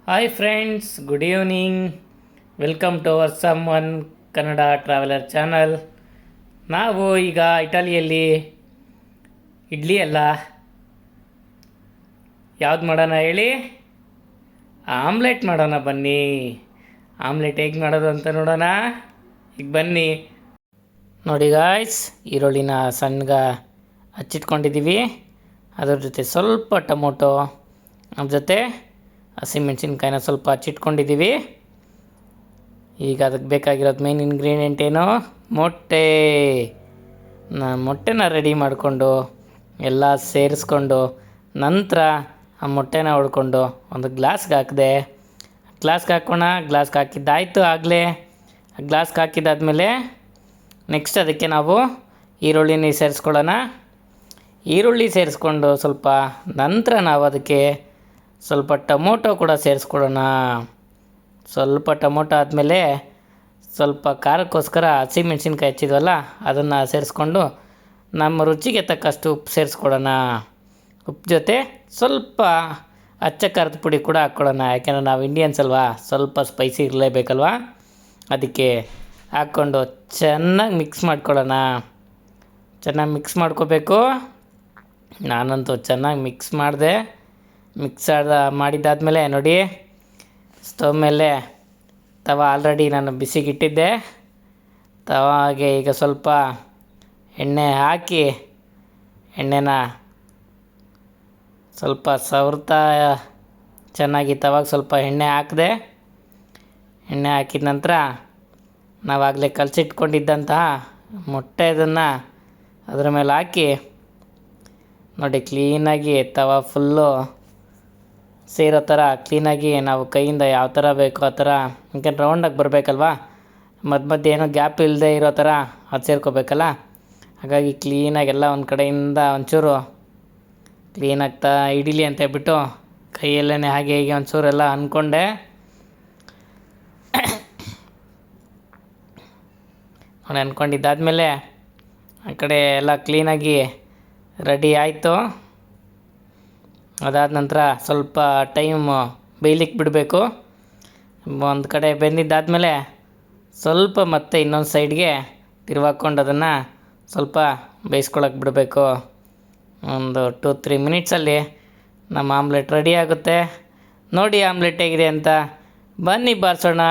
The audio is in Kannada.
Hi friends, good evening. Welcome to our someone Kannada traveller channel. ನಾವು ಈಗ ಇಟಲಿಯಲ್ಲಿ ಇಡ್ಲಿ ಅಲ್ಲ, ಯಾವ್ದು ಮಾಡೋಣ ಹೇಳಿ? ಆಮ್ಲೆಟ್ ಮಾಡೋಣ ಬನ್ನಿ. ಆಮ್ಲೆಟ್ ಹೇಗೆ ಮಾಡೋದು ಅಂತ ನೋಡೋಣ. ಈಗ ಬನ್ನಿ. ನೋಡಿ ಗಾಯ್ಸ್, ಈರುಳ್ಳಿನ ಸಣ್ಣಗೆ ಹಚ್ಚಿಟ್ಕೊಂಡಿದ್ದೀವಿ. ಅದ್ರ ಜೊತೆ ಸ್ವಲ್ಪ ಟೊಮೊಟೊ, ಅದ್ರ ಜೊತೆ ಹಸಿಮೆಣ್ಸಿನ್ಕಾಯಿನ ಸ್ವಲ್ಪ ಹಚ್ಚಿಟ್ಕೊಂಡಿದ್ದೀವಿ. ಈಗ ಅದಕ್ಕೆ ಬೇಕಾಗಿರೋದು ಮೇನ್ ಇಂಗ್ರೀಡಿಯೆಂಟ್ ಏನು? ಮೊಟ್ಟೆ. ಮೊಟ್ಟೆನ ರೆಡಿ ಮಾಡಿಕೊಂಡು ಎಲ್ಲ ಸೇರಿಸ್ಕೊಂಡು ನಂತರ ಆ ಮೊಟ್ಟೆನ ಹೊಡ್ಕೊಂಡು ಒಂದು ಗ್ಲಾಸ್ಗೆ ಹಾಕಿದೆ. ಗ್ಲಾಸ್ಗೆ ಹಾಕೋಣ. ಗ್ಲಾಸ್ಗೆ ಹಾಕಿದ್ದಾಯಿತು ಆಗಲೇ. ಗ್ಲಾಸ್ಗೆ ಹಾಕಿದ್ದಾದಮೇಲೆ ನೆಕ್ಸ್ಟ್ ಅದಕ್ಕೆ ನಾವು ಈರುಳ್ಳಿನ ಸೇರಿಸ್ಕೊಳ್ಳೋಣ. ಈರುಳ್ಳಿ ಸೇರಿಸ್ಕೊಂಡು ಸ್ವಲ್ಪ ನಂತರ ನಾವು ಅದಕ್ಕೆ ಸ್ವಲ್ಪ ಟೊಮೊಟೊ ಕೂಡ ಸೇರಿಸ್ಕೊಳ್ಳೋಣ. ಸ್ವಲ್ಪ ಟೊಮೊಟೊ ಆದಮೇಲೆ ಸ್ವಲ್ಪ ಖಾರಕ್ಕೋಸ್ಕರ ಹಸಿಮೆಣ್ಸಿನ್ಕಾಯಿ ಹಚ್ಚಿದ್ವಲ್ಲ ಅದನ್ನು ಸೇರಿಸ್ಕೊಂಡು ನಮ್ಮ ರುಚಿಗೆ ತಕ್ಕಷ್ಟು ಉಪ್ಪು ಸೇರಿಸ್ಕೊಳ್ಳೋಣ. ಉಪ್ಪು ಜೊತೆ ಸ್ವಲ್ಪ ಅಚ್ಚ ಖಾರದ ಪುಡಿ ಕೂಡ ಹಾಕ್ಕೊಳ್ಳೋಣ. ಯಾಕೆಂದರೆ ನಾವು ಇಂಡಿಯನ್ಸ್ ಅಲ್ವಾ, ಸ್ವಲ್ಪ ಸ್ಪೈಸಿ ಇರಲೇಬೇಕಲ್ವ, ಅದಕ್ಕೆ ಹಾಕ್ಕೊಂಡು ಚೆನ್ನಾಗಿ ಮಿಕ್ಸ್ ಮಾಡ್ಕೊಳ್ಳೋಣ. ಚೆನ್ನಾಗಿ ಮಿಕ್ಸ್ ಮಾಡ್ಕೋಬೇಕು. ನಾನಂತೂ ಚೆನ್ನಾಗಿ ಮಿಕ್ಸ್ ಮಾಡಿದೆ. ಮಾಡಿದ್ದಾದಮೇಲೆ ನೋಡಿ, ಸ್ಟವ್ ಮೇಲೆ ತವ ಆಲ್ರೆಡಿ ನಾನು ಬಿಸಿಗಿಟ್ಟಿದ್ದೆ. ತವಾಗೆ ಈಗ ಸ್ವಲ್ಪ ಎಣ್ಣೆ ಹಾಕಿ ಎಣ್ಣೆನ ಸ್ವಲ್ಪ ಸವರ್ತಾ ಚೆನ್ನಾಗಿ ತವಾಗ ಸ್ವಲ್ಪ ಎಣ್ಣೆ ಹಾಕಿದೆ. ಎಣ್ಣೆ ಹಾಕಿದ ನಂತರ ನಾವಾಗಲೇ ಕಲಸಿಟ್ಕೊಂಡಿದ್ದಂತಹ ಮೊಟ್ಟೆ ಅದನ್ನು ಅದರ ಮೇಲೆ ಹಾಕಿ ನೋಡಿ, ಕ್ಲೀನಾಗಿ ತವ ಫುಲ್ಲು ಸೇರೋ ಥರ ಕ್ಲೀನಾಗಿ ನಾವು ಕೈಯಿಂದ ಯಾವ ಥರ ಬೇಕೋ ಆ ಥರ, ಯಾಕೆಂದ್ರೆ ರೌಂಡಾಗಿ ಬರಬೇಕಲ್ವ, ಮಧ್ಯೆ ಏನೋ ಗ್ಯಾಪ್ ಇಲ್ಲದೆ ಇರೋ ಥರ ಅದು ಸೇರ್ಕೋಬೇಕಲ್ಲ. ಹಾಗಾಗಿ ಕ್ಲೀನಾಗಿ ಎಲ್ಲ ಒಂದು ಕಡೆಯಿಂದ ಒಂಚೂರು ಕ್ಲೀನಾಗ್ತಾ ಹಿಡೀಲಿ ಅಂತ ಹೇಳ್ಬಿಟ್ಟು ಕೈಯಲ್ಲೇ ಹಾಗೆ ಹೀಗೆ ಒಂಚೂರೆಲ್ಲ ಅಂದ್ಕೊಂಡೆ. ನೋಡಿ, ಅಂದ್ಕೊಂಡಿದ್ದಾದಮೇಲೆ ಆ ಕಡೆ ಎಲ್ಲ ಕ್ಲೀನಾಗಿ ರೆಡಿ ಆಯಿತು. ಅದಾದ ನಂತರ ಸ್ವಲ್ಪ ಟೈಮ್ ಬೇಯಲಿಕ್ಕೆ ಬಿಡಬೇಕು. ಒಂದು ಕಡೆ ಬೆಂದಿದ್ದಾದಮೇಲೆ ಸ್ವಲ್ಪ ಮತ್ತೆ ಇನ್ನೊಂದು ಸೈಡ್ಗೆ ತಿರುವಾಕೊಂಡು ಅದನ್ನು ಸ್ವಲ್ಪ ಬೇಯಿಸ್ಕೊಳಕ್ಕೆ ಬಿಡಬೇಕು. ಒಂದು 2-3 ಮಿನಿಟ್ಸಲ್ಲಿ ನಮ್ಮ ಆಮ್ಲೆಟ್ ರೆಡಿ ಆಗುತ್ತೆ. ನೋಡಿ ಆಮ್ಲೆಟ್ ಹೇಗಿದೆ ಅಂತ. ಬನ್ನಿ ಬಾರಿಸೋಣ.